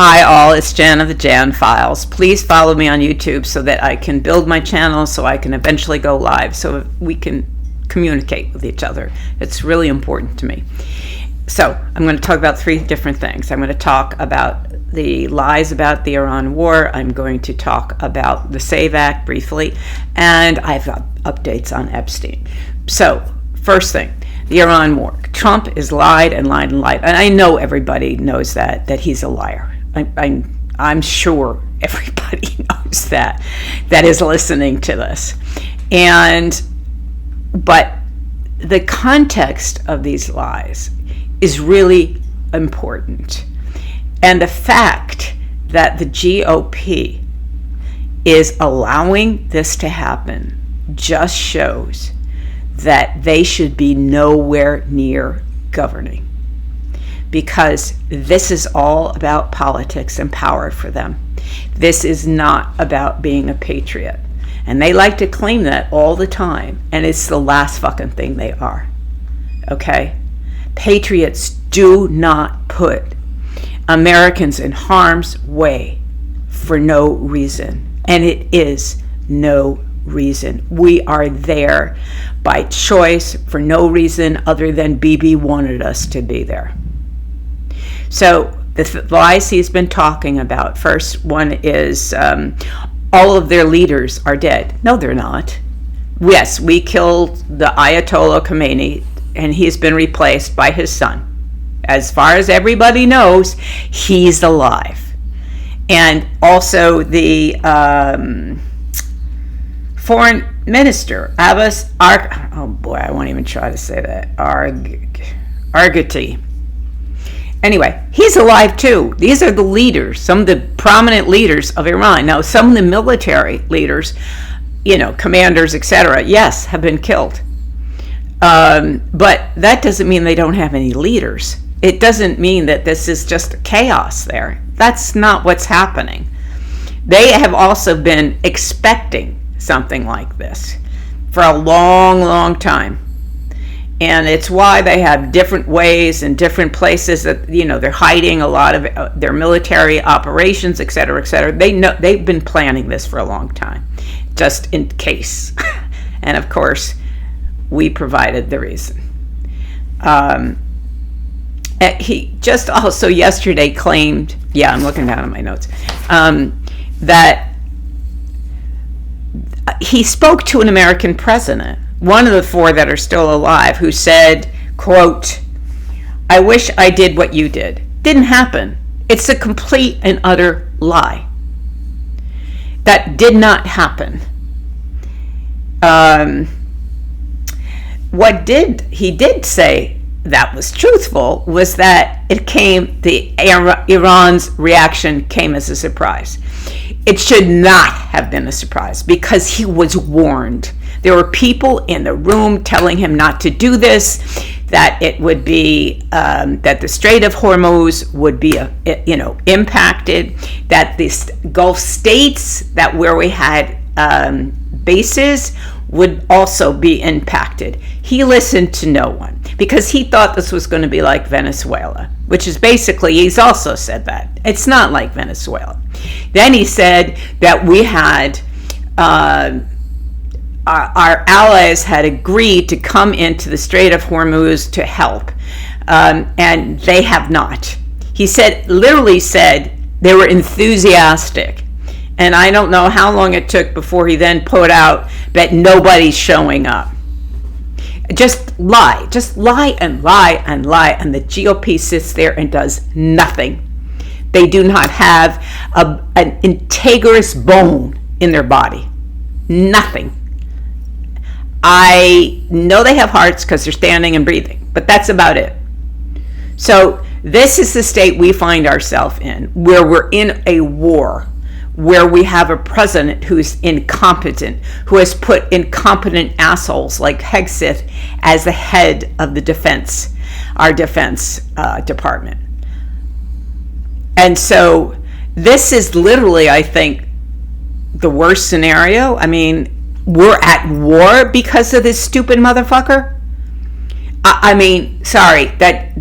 Hi all, it's Jan of the Jan Files. Please follow me on YouTube so that I can build my channel so I can eventually go live so we can communicate with each other. It's really important to me. So I'm going to talk about three different things. I'm going to talk about the lies about the Iran war. I'm going to talk about the SAVE Act briefly, and I've got updates on Epstein. So first thing, the Iran war. Trump is lied and lied and lied. And I know everybody knows that he's a liar. I'm sure everybody knows that is listening to this. But the context of these lies is really important. And the fact that the GOP is allowing this to happen just shows that they should be nowhere near governing, because this is all about politics and power for them. This is not about being a patriot. And they like to claim that all the time, and it's the last fucking thing they are. Okay? Patriots do not put Americans in harm's way for no reason. And it is no reason. We are there by choice for no reason other than Bibi wanted us to be there. So the lies he's been talking about, first one is all of their leaders are dead. No, they're not. Yes, we killed the Ayatollah Khomeini, and he's been replaced by his son. As far as everybody knows, he's alive. And also the foreign minister, Abbas oh boy, I won't even try to say that, Argati. Anyway, he's alive too. These are the leaders, some of the prominent leaders of Iran. Now, some of the military leaders, commanders, etc., yes, have been killed. But that doesn't mean they don't have any leaders. It doesn't mean that this is just chaos there. That's not what's happening. They have also been expecting something like this for a long, long time. And it's why they have different ways and different places that, they're hiding a lot of their military operations, et cetera, et cetera. They've been planning this for a long time, just in case. And of course, we provided the reason. He just also yesterday claimed, I'm looking down at my notes, that he spoke to an American president, one of the four that are still alive, who said, quote, "I wish I did what you did." Didn't happen. It's a complete and utter lie. That did not happen. What he did say that was truthful was that Iran's reaction came as a surprise. It should not have been a surprise because he was warned. There were people in the room telling him not to do this, that it would be, that the Strait of Hormuz would be, impacted, that the Gulf states where we had bases would also be impacted. He listened to no one because he thought this was going to be like Venezuela, which is basically, he's also said that. It's not like Venezuela. Then he said that we had, our allies had agreed to come into the Strait of Hormuz to help, and they have not. He literally said they were enthusiastic. And I don't know how long it took before he then put out that nobody's showing up. Just lie and lie and lie. And the GOP sits there and does nothing. They do not have an integrous bone in their body. Nothing. I know they have hearts because they're standing and breathing, but that's about it. So this is the state we find ourselves in, where we're in a war, where we have a president who's incompetent, who has put incompetent assholes like Hegseth as the head of our defense department. And so this is literally, I think, the worst scenario. I mean, we're at war because of this stupid motherfucker. Sorry, that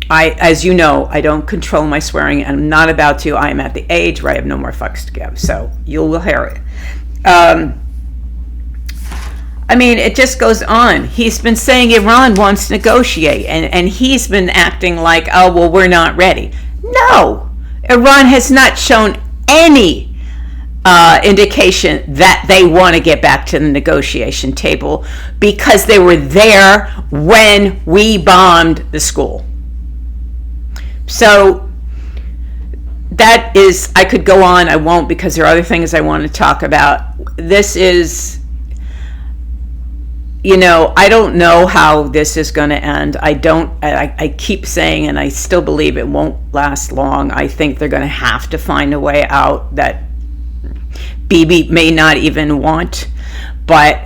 as you know, I don't control my swearing, and I'm not about to. I am at the age where I have no more fucks to give, so you will hear it. I mean, it just goes on. He's been saying Iran wants to negotiate, and he's been acting like, oh, well, we're not ready. No, Iran has not shown any indication that they want to get back to the negotiation table, because they were there when we bombed the school. So that is, I could go on, I won't, because there are other things I want to talk about. This is, I don't know how this is going to end. I keep saying, and I still believe it won't last long. I think they're going to have to find a way out that Bibi may not even want. But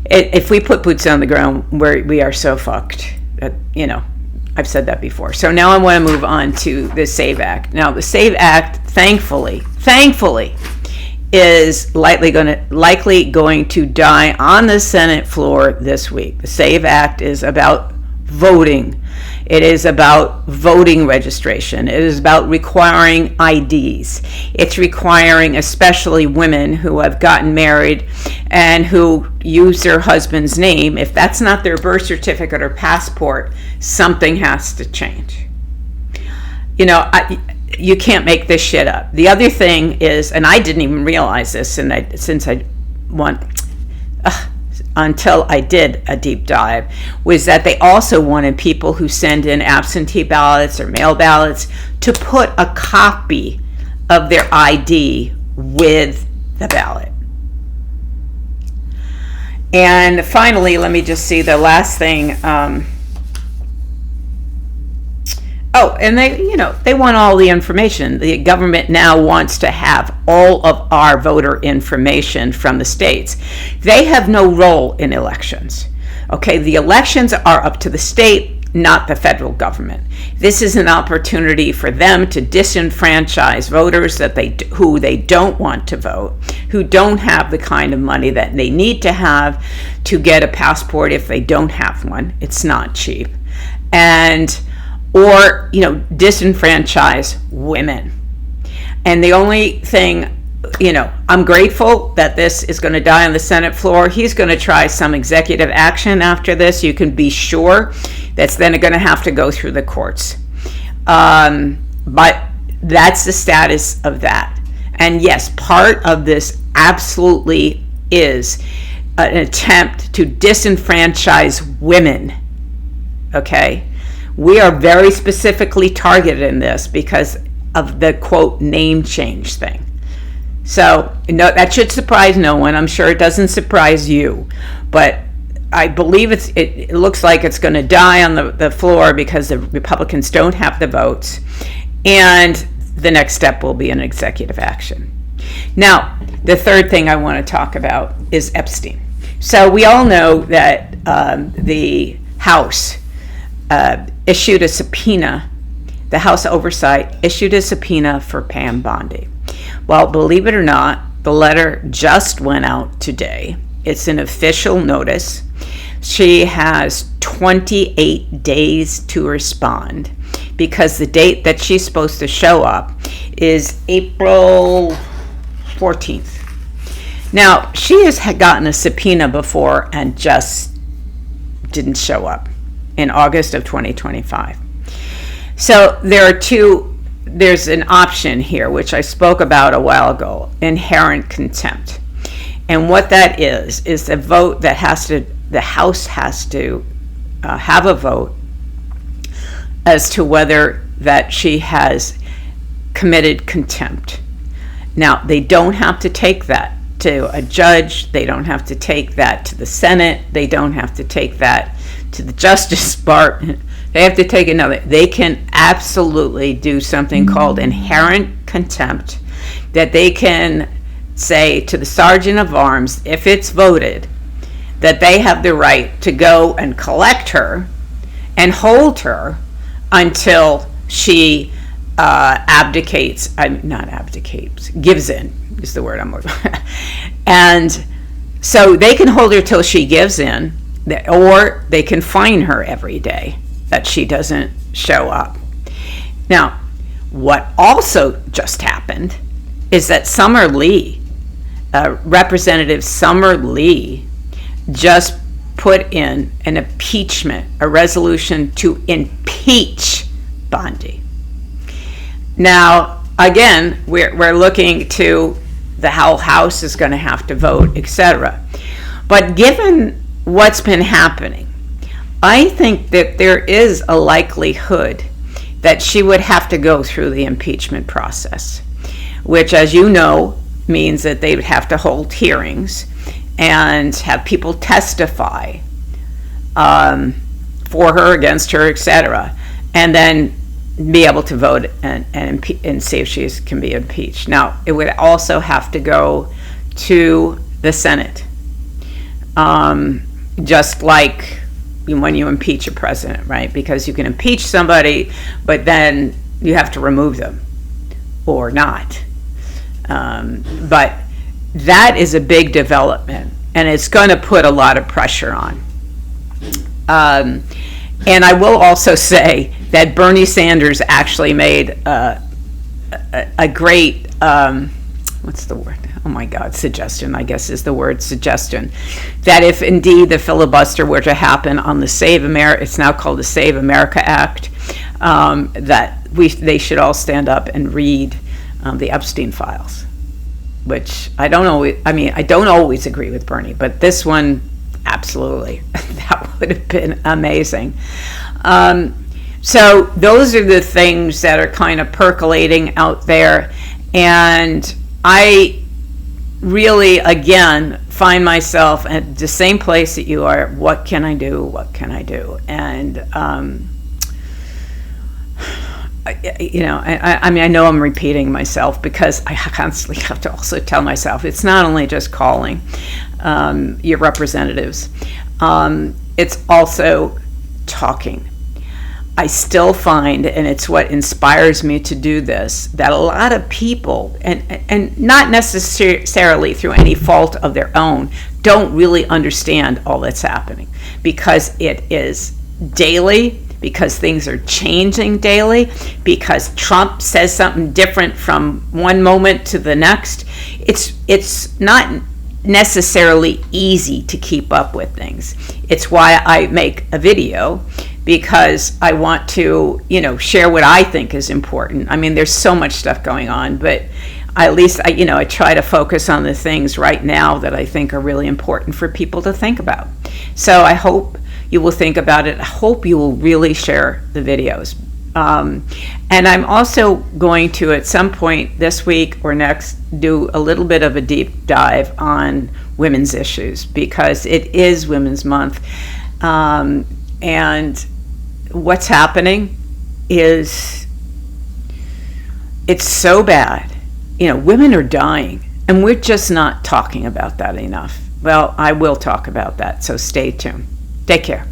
if we put boots on the ground, we are so fucked that, I've said that before. So now I want to move on to the SAVE Act. Now, the SAVE Act, thankfully, is likely going to die on the Senate floor this week. The SAVE Act is about voting. It is about voting registration. It is about requiring IDs. It's requiring especially women who have gotten married and who use their husband's name. If that's not their birth certificate or passport, something has to change. You can't make this shit up. The other thing is, and I didn't even realize this, until I did a deep dive, was that they also wanted people who send in absentee ballots or mail ballots to put a copy of their ID with the ballot. And finally, let me just see the last thing. And they want all the information. The government now wants to have all of our voter information from the states. They have no role in elections. Okay, the elections are up to the state, not the federal government. This is an opportunity for them to disenfranchise voters who they don't want to vote, who don't have the kind of money that they need to have to get a passport if they don't have one. It's not cheap. Or disenfranchise women. And the only thing, I'm grateful that this is going to die on the Senate floor. He's going to try some executive action after this. You can be sure that's then going to have to go through the courts. But that's the status of that. And yes, part of this absolutely is an attempt to disenfranchise women. Okay? We are very specifically targeted in this because of the, quote, name change thing. So, that should surprise no one. I'm sure it doesn't surprise you. But I believe it looks like it's going to die on the floor because the Republicans don't have the votes. And the next step will be an executive action. Now, the third thing I want to talk about is Epstein. So we all know that the House issued a subpoena. The House Oversight issued a subpoena for Pam Bondi. Well, believe it or not, the letter just went out today. It's an official notice. She has 28 days to respond because the date that she's supposed to show up is April 14th. Now, she has gotten a subpoena before and just didn't show up in August of 2025. So there's an option here, which I spoke about a while ago, inherent contempt. And what that is the vote that the House has to have a vote as to whether that she has committed contempt. Now, they don't have to take that to a judge. They don't have to take that to the Senate. They don't have to take that to the Justice Department. They have to take another. They can absolutely do something called inherent contempt, that they can say to the Sergeant of Arms, if it's voted, that they have the right to go and collect her and hold her until she gives in, is the word I'm looking for. And so they can hold her till she gives in, or they can fine her every day that she doesn't show up. Now, what also just happened is that Summer Lee, Representative Summer Lee, just put in an impeachment, a resolution to impeach Bondi. Now, again, we're looking to the whole House is going to have to vote, etc. But given what's been happening, I think that there is a likelihood that she would have to go through the impeachment process, which, as you know, means that they would have to hold hearings and have people testify for her, against her, etc., and then be able to vote and see if she can be impeached. Now, it would also have to go to the Senate, just like when you impeach a president, right? Because you can impeach somebody, but then you have to remove them or not. But that is a big development, and it's going to put a lot of pressure on. And I will also say that Bernie Sanders actually made a great, what's the word? Oh my God, suggestion, I guess is the word, suggestion, that if indeed the filibuster were to happen on the Save America, it's now called the Save America Act, that they should all stand up and read the Epstein files, which I don't always agree with Bernie, but this one, absolutely, that would have been amazing. So those are the things that are kind of percolating out there, and I really, again, find myself at the same place that you are. What can I do? What can I do? And I know I'm repeating myself because I constantly have to also tell myself it's not only just calling your representatives, it's also talking. I still find, and it's what inspires me to do this, that a lot of people, and not necessarily through any fault of their own, don't really understand all that's happening, because it is daily, because things are changing daily, because Trump says something different from one moment to the next. It's not necessarily easy to keep up with things. It's why I make a video, because I want to, share what I think is important. I mean, there's so much stuff going on, but at least I try to focus on the things right now that I think are really important for people to think about. So I hope you will think about it. I hope you will really share the videos. And I'm also going to, at some point this week or next, do a little bit of a deep dive on women's issues, because it is Women's Month. And what's happening is, it's so bad. Women are dying, and we're just not talking about that enough. Well, I will talk about that, so stay tuned. Take care.